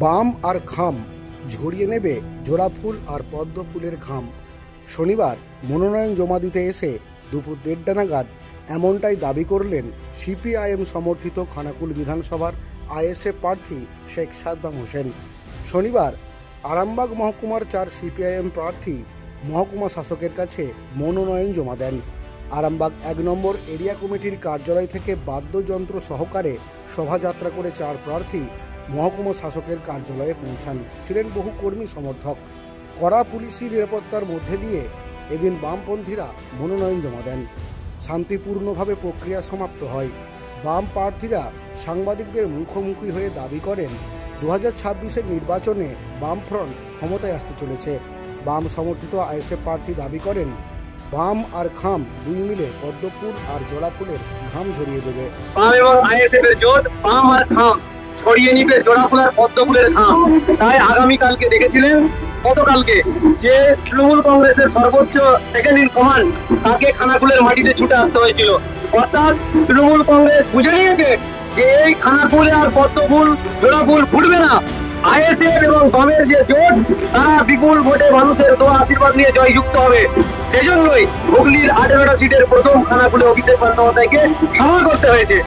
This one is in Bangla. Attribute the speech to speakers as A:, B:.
A: বাম আর খাম ঝরিয়ে নেবে জোড়া ফুল আর পদ্ম ফুলের ঘাম। শনিবার মনোনয়ন জমা দিতে এসে দুপুর 1:30 নাগাদ এমনটাই দাবি করলেন সিপিআইএম সমর্থিত খানাকুল বিধানসভার আইএসএফ প্রার্থী শেখ সাদ্দাম হোসেন। শনিবার আরামবাগ মহকুমার 4 সিপিআইএম প্রার্থী মহকুমা শাসকের কাছে মনোনয়ন জমা দেন। আরামবাগ 1 নম্বর এরিয়া কমিটির কার্যালয় থেকে বাদ্যযন্ত্র সহকারে শোভাযাত্রা করে 4 প্রার্থী মহকুমা শাসকের কার্যালয়ে পৌঁছান। ছিলেন বহু কর্মী সমর্থক। কড়া পুলিশি নিরাপত্তার মধ্যে দিয়ে এদিন বামপন্থীরা মনোনয়ন জমা দেন। শান্তিপূর্ণভাবে প্রক্রিয়া সমাপ্ত হয়। বাম প্রার্থীরা সাংবাদিকদের মুখোমুখি হয়ে দাবি করেন 2026-এর নির্বাচনে বামফ্রন্ট ক্ষমতায় আসতে চলেছে। বাম সমর্থিত আইএসএফ প্রার্থী দাবি করেন বাম আর খাম দুই মিলে পদ্ম ফুল আর জোড়া ফুলের ঘাম ঝরিয়ে দেবে।
B: বাম এবং আইএসএফ এর জোট বাম আর খাম ছড়িয়ে নিবে জোড়া ফুল আর পদ্ম ফুলের ঘাম। তাই আগামীকালকে দেখেছিলেন গতকালকে যে তৃণমূল কংগ্রেসের সর্বোচ্চ সেকেন্ড ইন কমান্ড তাকে খানাকুলের মাটিতে ছুটে আসতে হয়েছিল। অর্থাৎ তৃণমূল কংগ্রেস বুঝে নিয়েছে যে এই খানাকুলে আর পদ্ম ফুল জোড়া ফুল ফুটবে না। আইএসএফ এবং বামের যে জোট তারা বিপুল ভোটে মানুষের দোয়া আশীর্বাদ নিয়ে জয়যুক্ত হবে। সেজন্যই হুগলির 18টা সিটের প্রথম খানাকুলে অভিষেক বন্দ্যোপাধ্যায়কে সভা করতে হয়েছে।